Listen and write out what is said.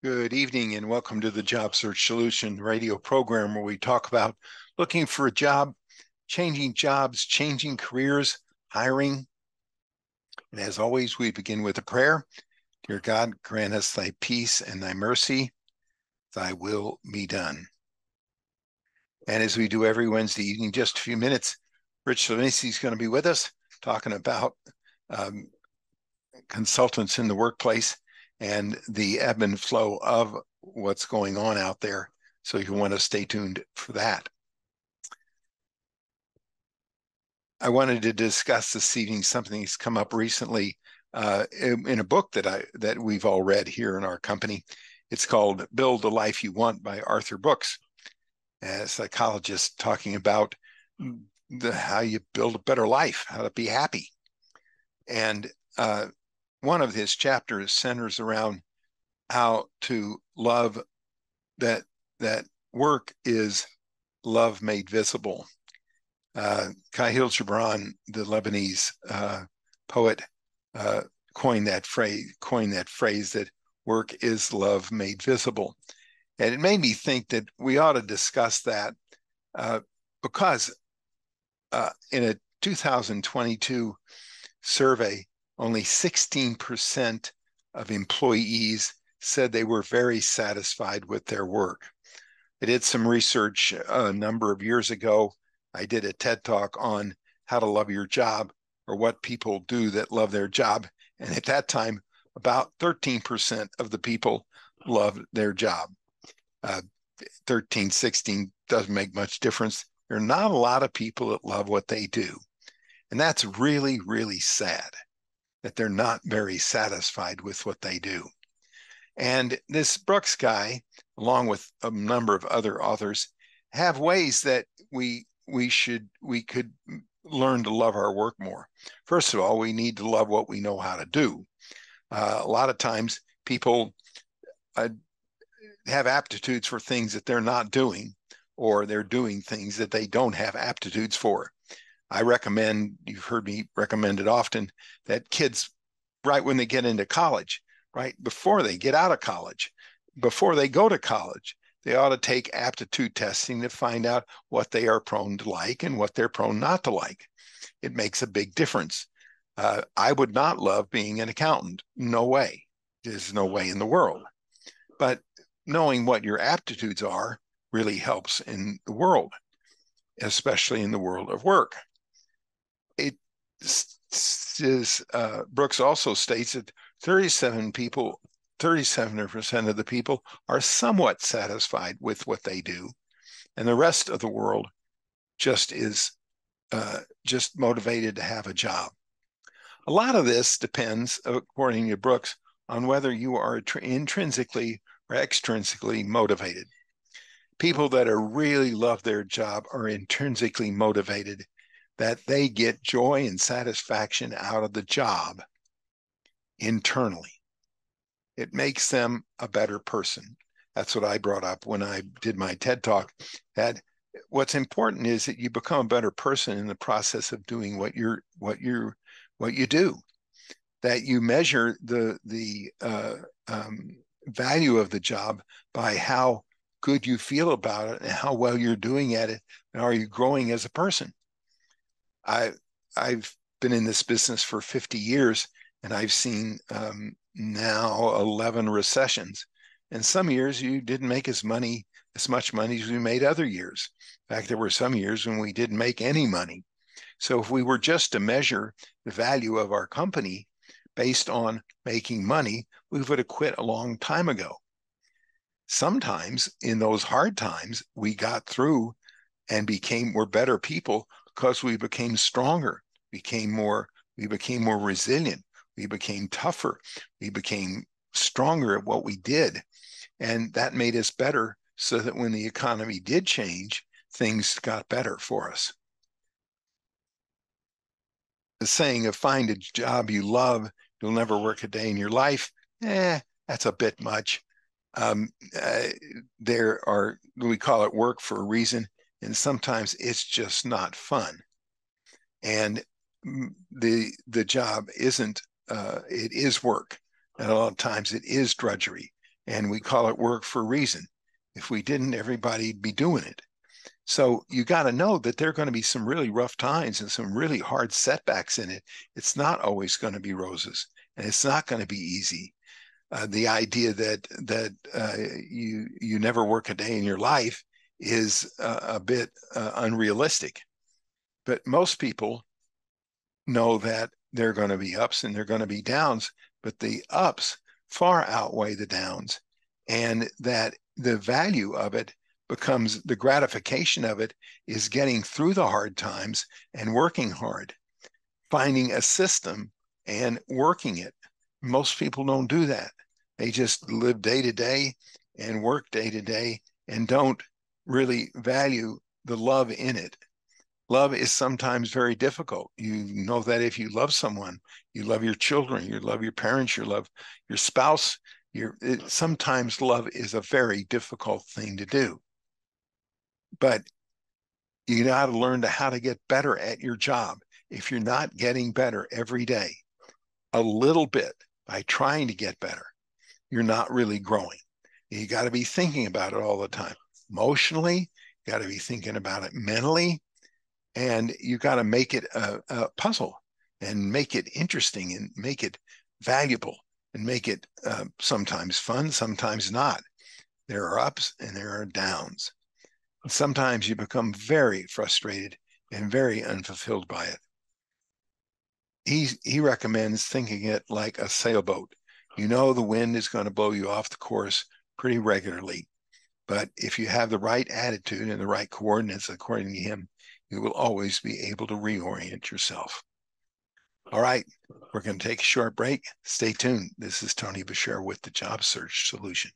Good evening and welcome to the Job Search Solution radio program where we talk about looking for a job, changing jobs, changing careers, hiring. And as always, we begin with a prayer. Dear God, grant us thy peace and thy mercy, thy will be done. And as we do every Wednesday evening, just a few minutes, Rich Levinski is going to be with us talking about consultants in the workplace and the ebb and flow of what's going on out there. So you want to stay tuned for that. I wanted to discuss this evening something that's come up recently in a book that we've all read here in our company. It's called Build the Life You Want by Arthur Brooks, a psychologist talking about how you build a better life, how to be happy. And one of his chapters centers around how to love, that work is love made visible. Khalil Gibran, the Lebanese poet, coined that phrase that work is love made visible. And it made me think that we ought to discuss that because in a 2022 survey, only 16% of employees said they were very satisfied with their work. I did some research a number of years ago. I did a TED Talk on how to love your job, or what people do that love their job. And at that time, about 13% of the people loved their job. 13, 16 doesn't make much difference. There are not a lot of people that love what they do. And that's really, really sad, that they're not very satisfied with what they do. And this Brooks guy, along with a number of other authors, have ways that we could learn to love our work more. First of all, we need to love what we know how to do. A lot of times people have aptitudes for things that they're not doing, or they're doing things that they don't have aptitudes for. I recommend, you've heard me recommend it often, that kids, right when they get into college, right before they get out of college, before they go to college, they ought to take aptitude testing to find out what they are prone to like and what they're prone not to like. It makes a big difference. I would not love being an accountant. No way. There's no way in the world. But knowing what your aptitudes are really helps in the world, especially in the world of work. Brooks also states that 37% of the people are somewhat satisfied with what they do, and the rest of the world just is just motivated to have a job. A lot of this depends, according to Brooks, on whether you are intrinsically or extrinsically motivated. People that are really love their job are intrinsically motivated, that they get joy and satisfaction out of the job internally. It makes them a better person. That's what I brought up when I did my TED Talk, that what's important is that you become a better person in the process of doing what you do, that you measure the value of the job by how good you feel about it and how well you're doing at it, and are you growing as a person. I've been in this business for 50 years, and I've seen now 11 recessions. And some years you didn't make as much money as we made other years. In fact, there were some years when we didn't make any money. So if we were just to measure the value of our company based on making money, we would have quit a long time ago. Sometimes in those hard times, we got through and were better people because we became stronger, we became more resilient, we became tougher, we became stronger at what we did. And that made us better, so that when the economy did change, things got better for us. The saying of find a job you love, you'll never work a day in your life, that's a bit much. We call it work for a reason, and sometimes it's just not fun. And the job isn't, it is work. And a lot of times it is drudgery. and we call it work for a reason. If we didn't, everybody'd be doing it. So you got to know that there are going to be some really rough times and some really hard setbacks in it. It's not always going to be roses, and it's not going to be easy. The idea that you never work a day in your life is a bit unrealistic. But most people know that there are going to be ups and there are going to be downs, but the ups far outweigh the downs, and that the value of it becomes the gratification of it is getting through the hard times and working hard, finding a system and working it. Most people don't do that. They just live day to day and work day to day and don't really value the love in it. Love is sometimes very difficult. You know that if you love someone, you love your children, you love your parents, you love your spouse, sometimes love is a very difficult thing to do. But you got to learn how to get better at your job. If you're not getting better every day, a little bit by trying to get better, you're not really growing. You got to be thinking about it all the time. Emotionally, you got to be thinking about it mentally, and you got to make it a puzzle and make it interesting and make it valuable and make it sometimes fun, sometimes not. There are ups and there are downs. Sometimes you become very frustrated and very unfulfilled by it. He recommends thinking it like a sailboat. You know the wind is going to blow you off the course pretty regularly, but if you have the right attitude and the right coordinates, according to him, you will always be able to reorient yourself. All right, we're going to take a short break. Stay tuned. This is Tony Bashir with the Job Search Solution.